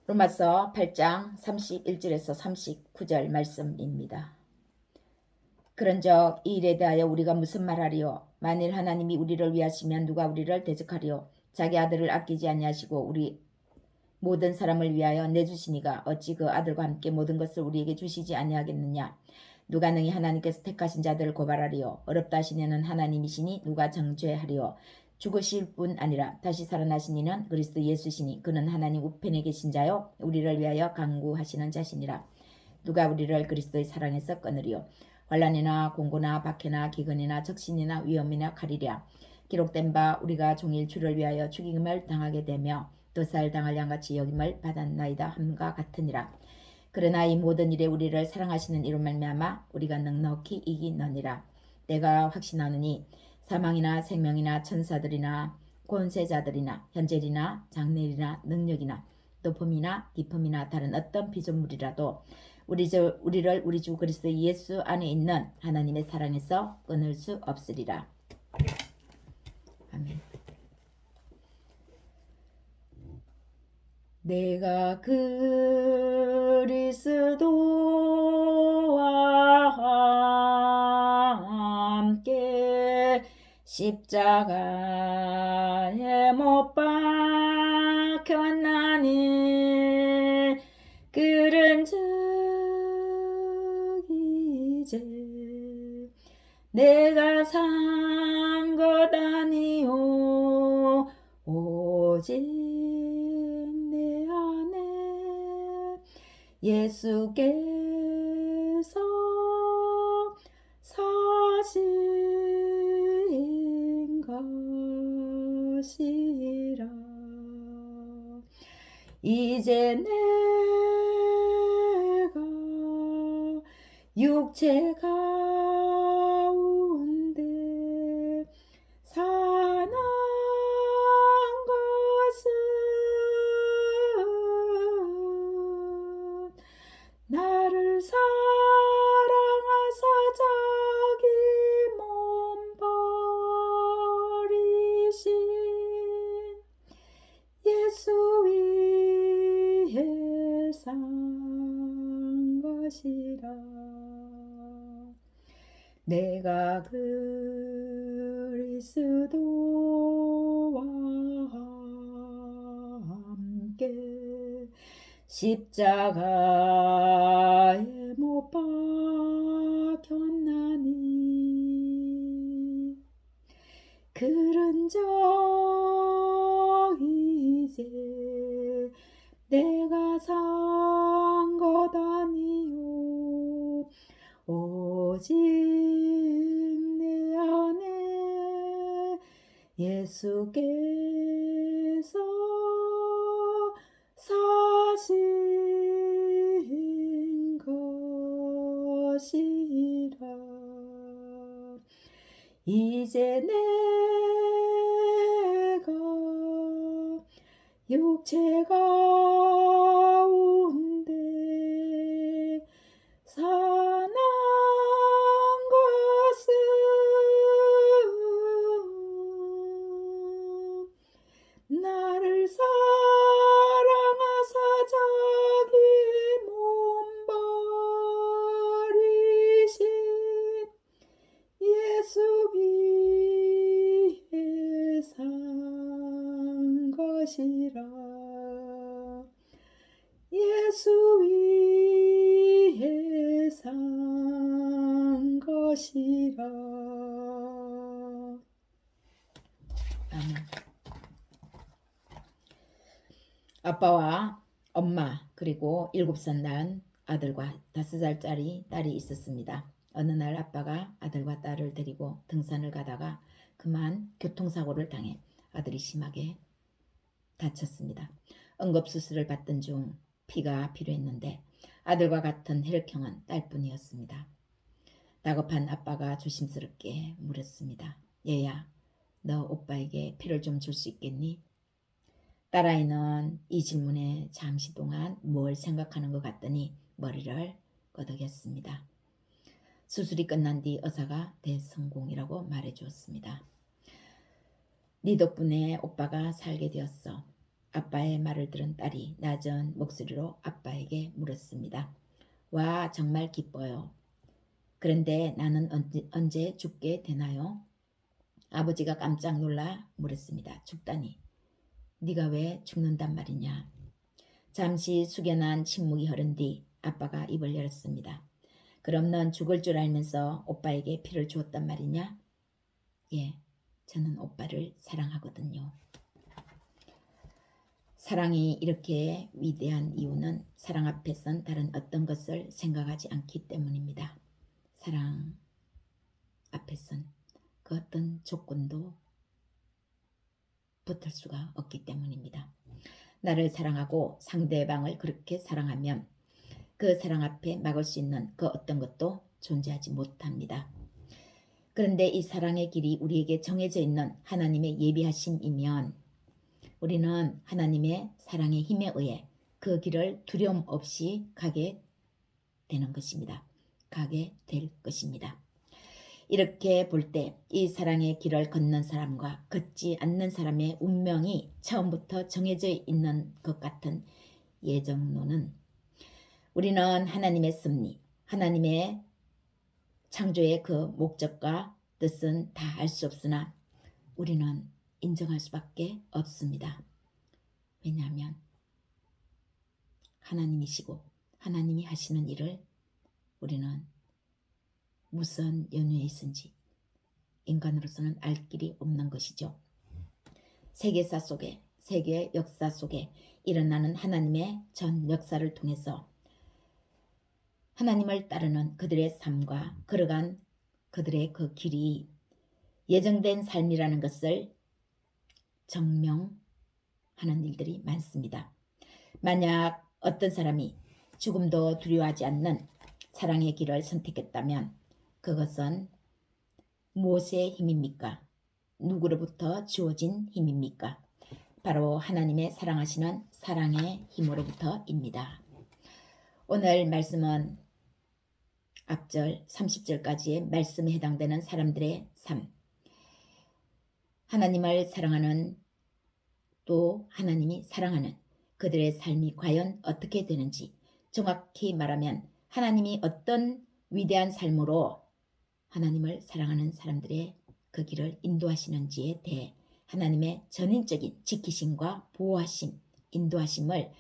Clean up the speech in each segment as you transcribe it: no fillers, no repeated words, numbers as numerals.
로마서 8장 31절에서 39절 말씀입니다. 그런즉 이 일에 대하여 우리가 무슨 말하리요? 만일 하나님이 우리를 위하시면 누가 우리를 대적하리요? 자기 아들을 아끼지 아니하시고 우리 모든 사람을 위하여 내주시니가 어찌 그 아들과 함께 모든 것을 우리에게 주시지 아니하겠느냐? 누가 능히 하나님께서 택하신 자들을 고발하리요? 어렵다 하시니는 하나님이시니 누가 정죄하리요? 죽으실 뿐 아니라 다시 살아나신 이는 그리스도 예수시니 그는 하나님 우편에 계신 자요 우리를 위하여 간구하시는 자시니라. 누가 우리를 그리스도의 사랑에서 끊으리요? 환난이나 공고나 박해나 기근이나 적신이나 위험이나 칼이랴. 기록된 바 우리가 종일 주를 위하여 죽임을 당하게 되며 도살 당할 양같이 여김을 받았나이다 함과 같으니라. 그러나 이 모든 일에 우리를 사랑하시는 이로 말미암아 우리가 넉넉히 이기느니라. 내가 확신하노니 사망이나 생명이나 천사들이나 권세자들이나 현재이나 장래이나 능력이나 높음이나 깊음이나 다른 어떤 피조물이라도 우리를 우리 주 그리스도 예수 안에 있는 하나님의 사랑에서 끊을 수 없으리라. 아멘. 내가 그리스도와 함께 십자가에 못 박혔나니 그런즉 이제 내가 산 것 아니요 오직 내 안에 예수께서 사신 것이라. 이제 내가 육체 가운데 사는 것은 나를 사랑하사 자기 몸 버리신 예수 위에 산 것이라. 내가 그리스도와 함께 십자가에 못 박혔나니 그런즉 이제 내가 산 것 아니요 오직 내 안에 예수께서 사신 것이라. 이제 내가 육체 가운데 사는 것은 나를 사랑하사 자기 몸 버리신 예수 위에 산 것이라. 예수 위에 산 것이라. 아멘. 아빠와 엄마 그리고 7살 난 아들과 5살짜리 딸이 있었습니다. 어느 날 아빠가 아들과 딸을 데리고 등산을 가다가 그만 교통사고를 당해 아들이 심하게 다쳤습니다. 응급수술을 받던 중 피가 필요했는데 아들과 같은 혈액형은 딸뿐이었습니다. 다급한 아빠가 조심스럽게 물었습니다. 얘야, 너 오빠에게 피를 좀 줄 수 있겠니? 딸아이는 이 질문에 잠시 동안 뭘 생각하는 것 같더니 머리를 끄덕였습니다. 수술이 끝난 뒤 의사가 대성공이라고 말해 주었습니다. 네 덕분에 오빠가 살게 되었어. 아빠의 말을 들은 딸이 낮은 목소리로 아빠에게 물었습니다. 와, 정말 기뻐요. 그런데 나는 언제 죽게 되나요? 아버지가 깜짝 놀라 물었습니다. 죽다니. 네가 왜 죽는단 말이냐? 잠시 숙연한 침묵이 흐른 뒤 아빠가 입을 열었습니다. 그럼 넌 죽을 줄 알면서 오빠에게 피를 주었단 말이냐? 예, 저는 오빠를 사랑하거든요. 사랑이 이렇게 위대한 이유는 사랑 앞에선 다른 어떤 것을 생각하지 않기 때문입니다. 사랑 앞에선 그 어떤 조건도 붙을 수가 없기 때문입니다. 나를 사랑하고 상대방을 그렇게 사랑하면 그 사랑 앞에 막을 수 있는 그 어떤 것도 존재하지 못합니다. 그런데 이 사랑의 길이 우리에게 정해져 있는 하나님의 예비하심이면 우리는 하나님의 사랑의 힘에 의해 그 길을 두려움 없이 가게 되는 것입니다. 가게 될 것입니다. 이렇게 볼 때 이 사랑의 길을 걷는 사람과 걷지 않는 사람의 운명이 처음부터 정해져 있는 것 같은 예정론은 우리는 하나님의 섭리, 하나님의 창조의 그 목적과 뜻은 다 알 수 없으나 우리는 인정할 수밖에 없습니다. 왜냐하면 하나님이시고 하나님이 하시는 일을 우리는 무슨 연유에 있은지 인간으로서는 알 길이 없는 것이죠. 세계사 속에, 세계 역사 속에 일어나는 하나님의 전 역사를 통해서 하나님을 따르는 그들의 삶과 걸어간 그들의 그 길이 예정된 삶이라는 것을 증명하는 일들이 많습니다. 만약 어떤 사람이 죽음도 두려워하지 않는 사랑의 길을 선택했다면 그것은 무엇의 힘입니까? 누구로부터 주어진 힘입니까? 바로 하나님의 사랑하시는 사랑의 힘으로부터입니다. 오늘 말씀은 앞절 30절까지의 말씀에 해당되는 사람들의 삶, 하나님을 사랑하는 또 하나님이 사랑하는 그들의 삶이 과연 어떻게 되는지, 정확히 말하면 하나님이 어떤 위대한 삶으로 하나님을 사랑하는 사람들의 그 길을 인도하시는지에 대해 하나님의 전인적인 지키심과 보호하심, 인도하심을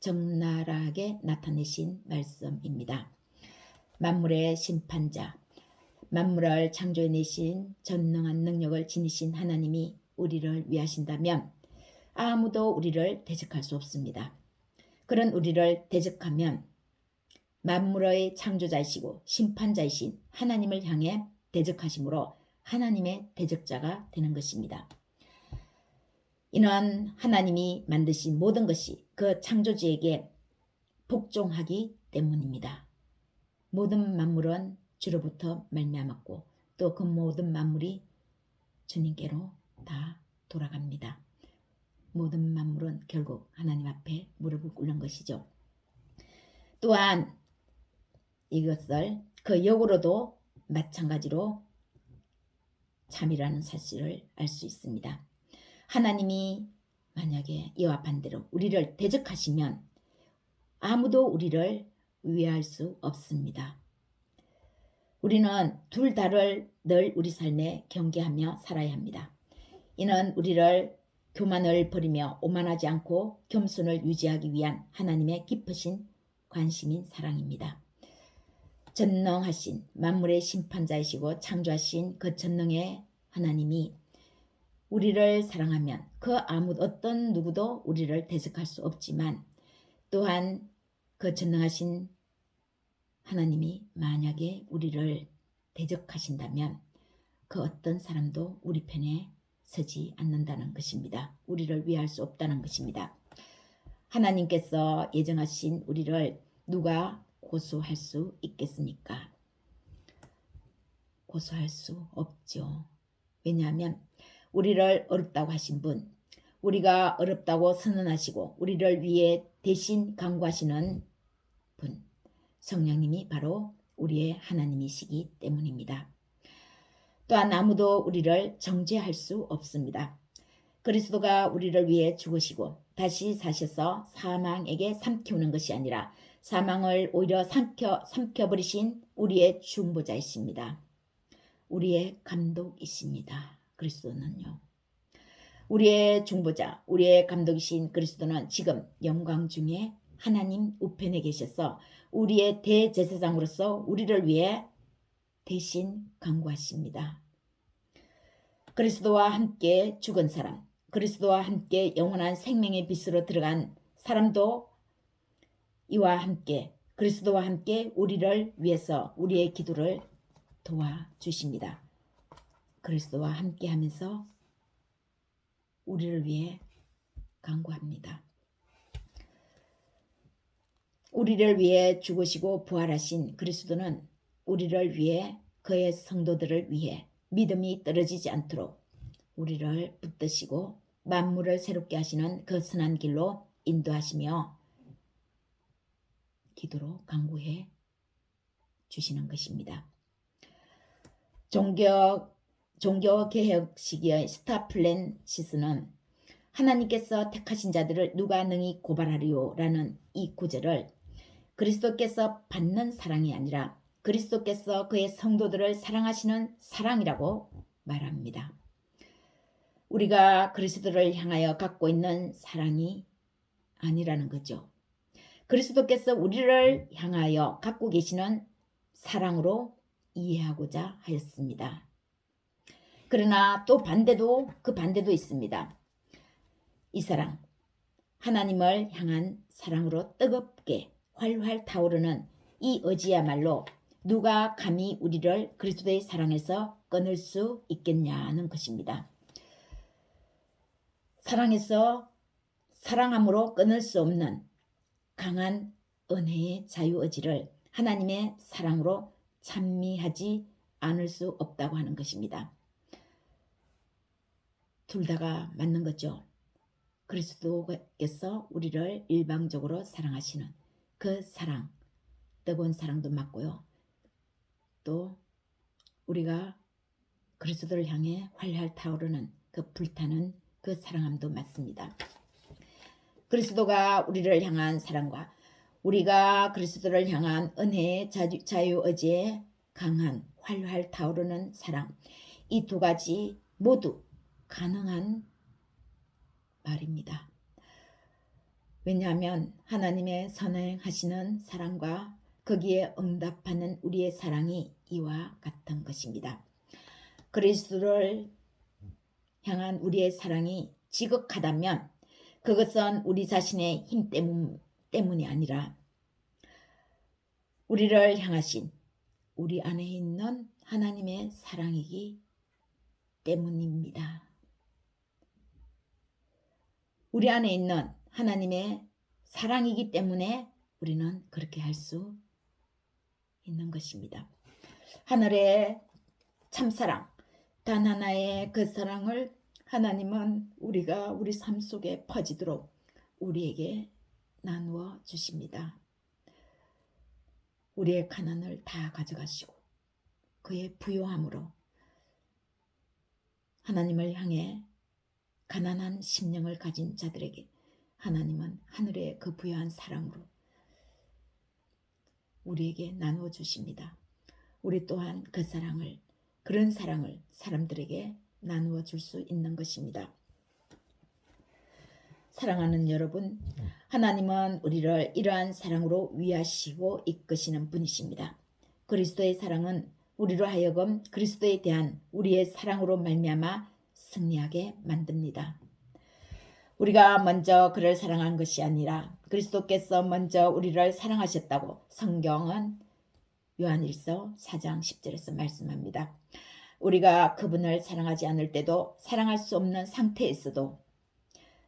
적나라하게 나타내신 말씀입니다. 만물의 심판자, 만물을 창조해내신 전능한 능력을 지니신 하나님이 우리를 위하신다면 아무도 우리를 대적할 수 없습니다. 그런 우리를 대적하면 만물의 창조자이시고 심판자이신 하나님을 향해 대적하심으로 하나님의 대적자가 되는 것입니다. 이는 하나님이 만드신 모든 것이 그 창조주에게 복종하기 때문입니다. 모든 만물은 주로부터 말미암았고 또 그 모든 만물이 주님께로 다 돌아갑니다. 모든 만물은 결국 하나님 앞에 무릎을 꿇는 것이죠. 또한 이것을 그 역으로도 마찬가지로 참이라는 사실을 알 수 있습니다. 하나님이 만약에 이와 반대로 우리를 대적하시면 아무도 우리를 위할 수 없습니다. 우리는 둘 다를 늘 우리 삶에 경계하며 살아야 합니다. 이는 우리를 교만을 버리며 오만하지 않고 겸손을 유지하기 위한 하나님의 깊으신 관심인 사랑입니다. 전능하신 만물의 심판자이시고 창조하신 그 전능의 하나님이 우리를 사랑하면 그 어떤 누구도 우리를 대적할 수 없지만 또한 그 전능하신 하나님이 만약에 우리를 대적하신다면 그 어떤 사람도 우리 편에 서지 않는다는 것입니다. 우리를 위할 수 없다는 것입니다. 하나님께서 예정하신 우리를 누가 고소할 수 있겠습니까? 고소할 수 없죠. 왜냐하면 우리를 어렵다고 하신 분, 우리가 어렵다고 선언하시고 우리를 위해 대신 강구하시는 분, 성령님이 바로 우리의 하나님이시기 때문입니다. 또한 아무도 우리를 정죄할 수 없습니다. 그리스도가 우리를 위해 죽으시고 다시 사셔서 사망에게 삼키우는 것이 아니라 사망을 오히려 삼켜버리신 우리의 중보자이십니다. 우리의 감독이십니다. 그리스도는요. 우리의 중보자, 우리의 감독이신 그리스도는 지금 영광 중에 하나님 우편에 계셔서 우리의 대제사장으로서 우리를 위해 대신 간구하십니다. 그리스도와 함께 죽은 사람, 그리스도와 함께 영원한 생명의 빛으로 들어간 사람도 이와 함께 그리스도와 함께 우리를 위해서 우리의 기도를 도와주십니다. 그리스도와 함께 하면서 우리를 위해 간구합니다. 우리를 위해 죽으시고 부활하신 그리스도는 우리를 위해 그의 성도들을 위해 믿음이 떨어지지 않도록 우리를 붙드시고 만물을 새롭게 하시는 그 선한 길로 인도하시며 기도로 간구해 주시는 것입니다. 종교개혁 시기의 스타플랜시스는 하나님께서 택하신 자들을 누가 능히 고발하리요? 라는 이 구절을 그리스도께서 받는 사랑이 아니라 그리스도께서 그의 성도들을 사랑하시는 사랑이라고 말합니다. 우리가 그리스도를 향하여 갖고 있는 사랑이 아니라는 거죠. 그리스도께서 우리를 향하여 갖고 계시는 사랑으로 이해하고자 하였습니다. 그러나 또 그 반대도 있습니다. 이 사랑, 하나님을 향한 사랑으로 뜨겁게 활활 타오르는 이 의지야말로 누가 감히 우리를 그리스도의 사랑에서 끊을 수 있겠냐는 것입니다. 사랑함으로 끊을 수 없는 강한 은혜의 자유의지를 하나님의 사랑으로 찬미하지 않을 수 없다고 하는 것입니다. 둘 다가 맞는 거죠. 그리스도께서 우리를 일방적으로 사랑하시는 그 사랑, 뜨거운 사랑도 맞고요. 또 우리가 그리스도를 향해 활활 타오르는 그 불타는 그 사랑함도 맞습니다. 그리스도가 우리를 향한 사랑과 우리가 그리스도를 향한 은혜의 자유의지의 강한 활활 타오르는 사랑, 이 두 가지 모두 가능한 말입니다. 왜냐하면 하나님의 선행하시는 사랑과 거기에 응답하는 우리의 사랑이 이와 같은 것입니다. 그리스도를 향한 우리의 사랑이 지극하다면 그것은 우리 자신의 힘 때문이 아니라 우리를 향하신 우리 안에 있는 하나님의 사랑이기 때문입니다. 우리 안에 있는 하나님의 사랑이기 때문에 우리는 그렇게 할 수 있는 것입니다. 하늘의 참사랑, 단 하나의 그 사랑을 하나님은 우리가 우리 삶 속에 퍼지도록 우리에게 나누어 주십니다. 우리의 가난을 다 가져가시고 그의 부요함으로 하나님을 향해 가난한 심령을 가진 자들에게 하나님은 하늘의 그 부요한 사랑으로 우리에게 나누어 주십니다. 우리 또한 그런 사랑을 사람들에게 나누어 줄 수 있는 것입니다. 사랑하는 여러분, 하나님은 우리를 이러한 사랑으로 위하시고 이끄시는 분이십니다. 그리스도의 사랑은 우리로 하여금 그리스도에 대한 우리의 사랑으로 말미암아 승리하게 만듭니다. 우리가 먼저 그를 사랑한 것이 아니라 그리스도께서 먼저 우리를 사랑하셨다고 성경은 요한일서 4장 10절에서 말씀합니다. 우리가 그분을 사랑하지 않을 때도 사랑할 수 없는 상태에 있어도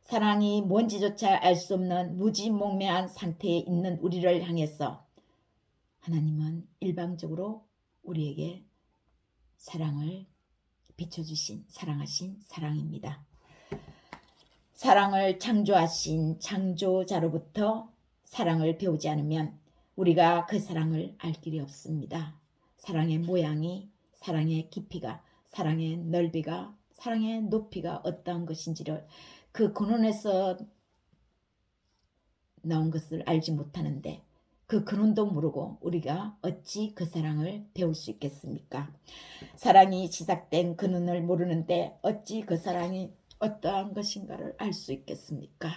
사랑이 뭔지조차 알 수 없는 무지몽매한 상태에 있는 우리를 향해서 하나님은 일방적으로 우리에게 사랑을 비춰주신 사랑하신 사랑입니다. 사랑을 창조하신 창조자로부터 사랑을 배우지 않으면 우리가 그 사랑을 알 길이 없습니다. 사랑의 모양이, 사랑의 깊이가, 사랑의 넓이가, 사랑의 높이가 어떠한 것인지를 그 근원에서 나온 것을 알지 못하는데 그 근원도 모르고 우리가 어찌 그 사랑을 배울 수 있겠습니까? 사랑이 시작된 근원을 모르는데 어찌 그 사랑이 어떠한 것인가를 알 수 있겠습니까?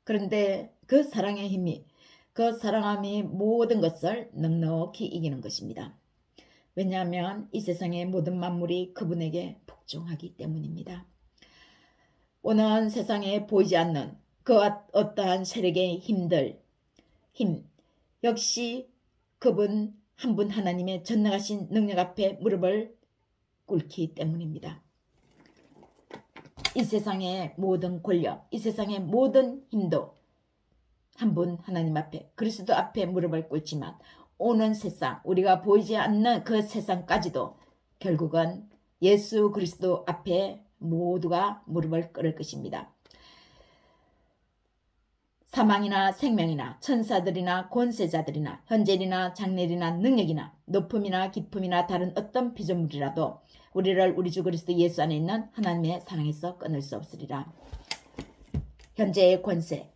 그런데 그 사랑의 힘이, 그 사랑함이 모든 것을 넉넉히 이기는 것입니다. 왜냐하면 이 세상의 모든 만물이 그분에게 복종하기 때문입니다. 오늘 세상에 보이지 않는 그 어떠한 세력의 힘 역시 그분 한 분 하나님의 전능하신 능력 앞에 무릎을 꿇기 때문입니다. 이 세상의 모든 권력, 이 세상의 모든 힘도 한 분 하나님 앞에, 그리스도 앞에 무릎을 꿇지만 오는 세상, 우리가 보이지 않는 그 세상까지도 결국은 예수 그리스도 앞에 모두가 무릎을 꿇을 것입니다. 사망이나 생명이나 천사들이나 권세자들이나 현재이나 장래이나 능력이나 높음이나 깊음이나 다른 어떤 피조물이라도 우리를 우리 주 그리스도 예수 안에 있는 하나님의 사랑에서 끊을 수 없으리라. 현재의 권세,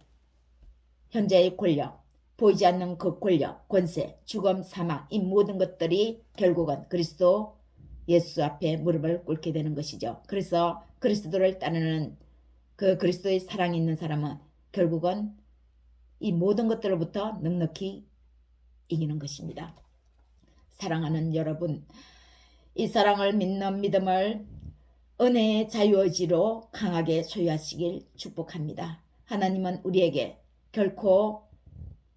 현재의 권력, 보이지 않는 그 권력, 권세, 죽음, 사망, 이 모든 것들이 결국은 그리스도 예수 앞에 무릎을 꿇게 되는 것이죠. 그래서 그리스도를 따르는 그 그리스도의 사랑이 있는 사람은 결국은 이 모든 것들로부터 넉넉히 이기는 것입니다. 사랑하는 여러분, 이 사랑을 믿는 믿음을 은혜의 자유의지로 강하게 소유하시길 축복합니다. 하나님은 우리에게 결코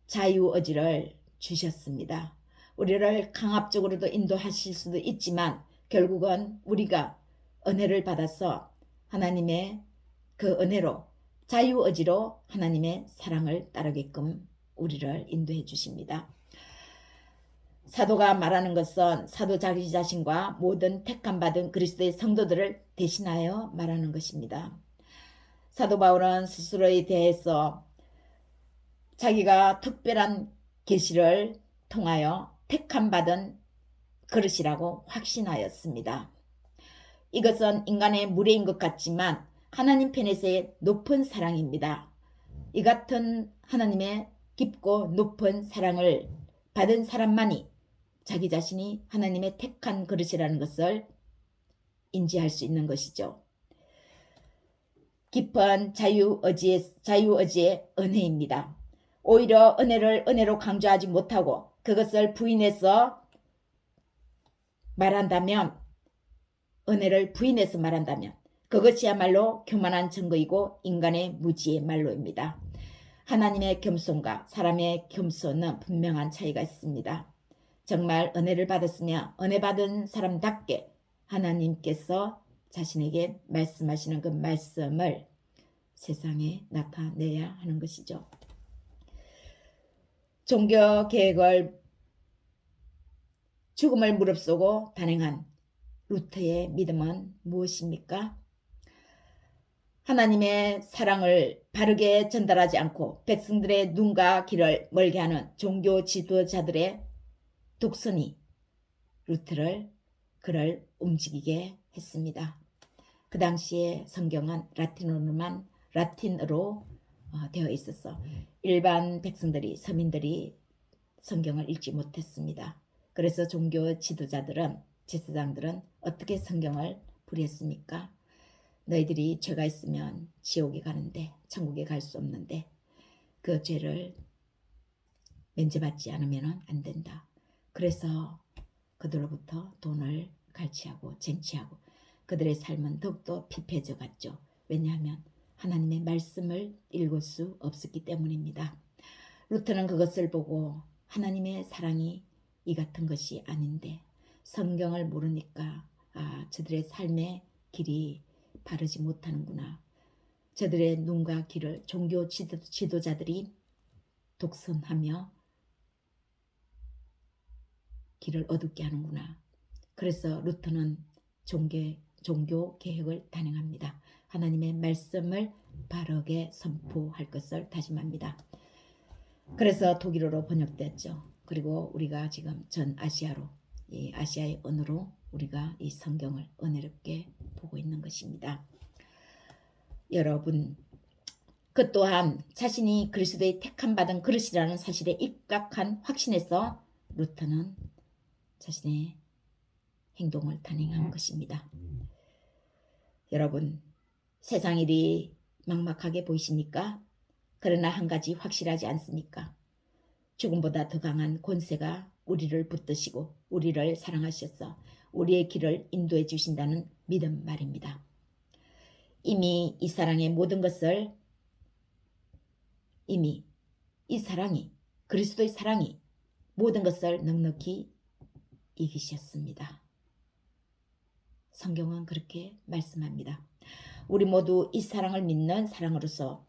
자유의지를 주셨습니다. 우리를 강압적으로도 인도하실 수도 있지만 결국은 우리가 은혜를 받아서 하나님의 그 은혜로 자유의지로 하나님의 사랑을 따르게끔 우리를 인도해 주십니다. 사도가 말하는 것은 사도 자기 자신과 모든 택함받은 그리스도의 성도들을 대신하여 말하는 것입니다. 사도 바울은 스스로에 대해서 자기가 특별한 계시를 통하여 택함받은 그릇이라고 확신하였습니다. 이것은 인간의 무례인 것 같지만 하나님 편에서의 높은 사랑입니다. 이 같은 하나님의 깊고 높은 사랑을 받은 사람만이 자기 자신이 하나님의 택한 그릇이라는 것을 인지할 수 있는 것이죠. 깊은 자유의지의 은혜입니다. 오히려 은혜를 은혜로 강조하지 못하고 그것을 부인해서 말한다면, 은혜를 부인해서 말한다면 그것이야말로 교만한 증거이고 인간의 무지의 말로입니다. 하나님의 겸손과 사람의 겸손은 분명한 차이가 있습니다. 정말 은혜를 받았으며 은혜 받은 사람답게 하나님께서 자신에게 말씀하시는 그 말씀을 세상에 나타내야 하는 것이죠. 종교 계획을 죽음을 무릅쓰고 단행한 루터의 믿음은 무엇입니까? 하나님의 사랑을 바르게 전달하지 않고 백성들의 눈과 귀를 멀게 하는 종교 지도자들의 독선이 루터를 그를 움직이게 했습니다. 그 당시에 성경은 라틴어로 되어 있어서 일반 백성들이, 서민들이 성경을 읽지 못했습니다. 그래서 종교 지도자들은, 제사장들은 어떻게 성경을 풀이했습니까? 너희들이 죄가 있으면 지옥에 가는데, 천국에 갈 수 없는데 그 죄를 면제받지 않으면 안 된다. 그래서 그들로부터 돈을 갈취하고 쟁취하고 그들의 삶은 더욱더 피폐해져 갔죠. 왜냐하면 하나님의 말씀을 읽을 수 없었기 때문입니다. 루터는 그것을 보고 하나님의 사랑이 이 같은 것이 아닌데 성경을 모르니까 저들의 삶의 길이 바르지 못하는구나. 저들의 눈과 귀를 종교 지도자들이 독선하며 길을 어둡게 하는구나. 그래서 루터는 종교 개혁을 단행합니다. 하나님의 말씀을 바르게 선포할 것을 다짐합니다. 그래서 독일어로 번역됐죠. 그리고 우리가 지금 전 아시아로, 이 아시아의 언어로 우리가 이 성경을 은혜롭게 보고 있는 것입니다. 여러분, 그 또한 자신이 그리스도의 택함 받은 그릇이라는 사실에 입각한 확신에서 루터는 자신의 행동을 단행한 것입니다. 여러분, 세상 일이 막막하게 보이십니까? 그러나 한 가지 확실하지 않습니까? 죽음보다 더 강한 권세가 우리를 붙드시고 우리를 사랑하셔서 우리의 길을 인도해 주신다는 믿음 말입니다. 이미 이 사랑의 모든 것을 이미 이 사랑이 그리스도의 사랑이 모든 것을 넉넉히 이기셨습니다. 성경은 그렇게 말씀합니다. 우리 모두 이 사랑을 믿는 사랑으로서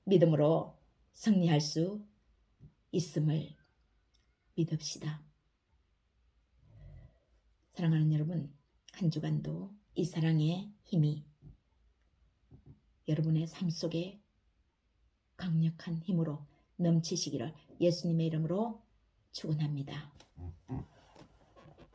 믿음으로 승리할 수 있음을 믿읍시다. 사랑하는 여러분, 한 주간도 이 사랑의 힘이 여러분의 삶 속에 강력한 힘으로 넘치시기를 예수님의 이름으로 축원합니다.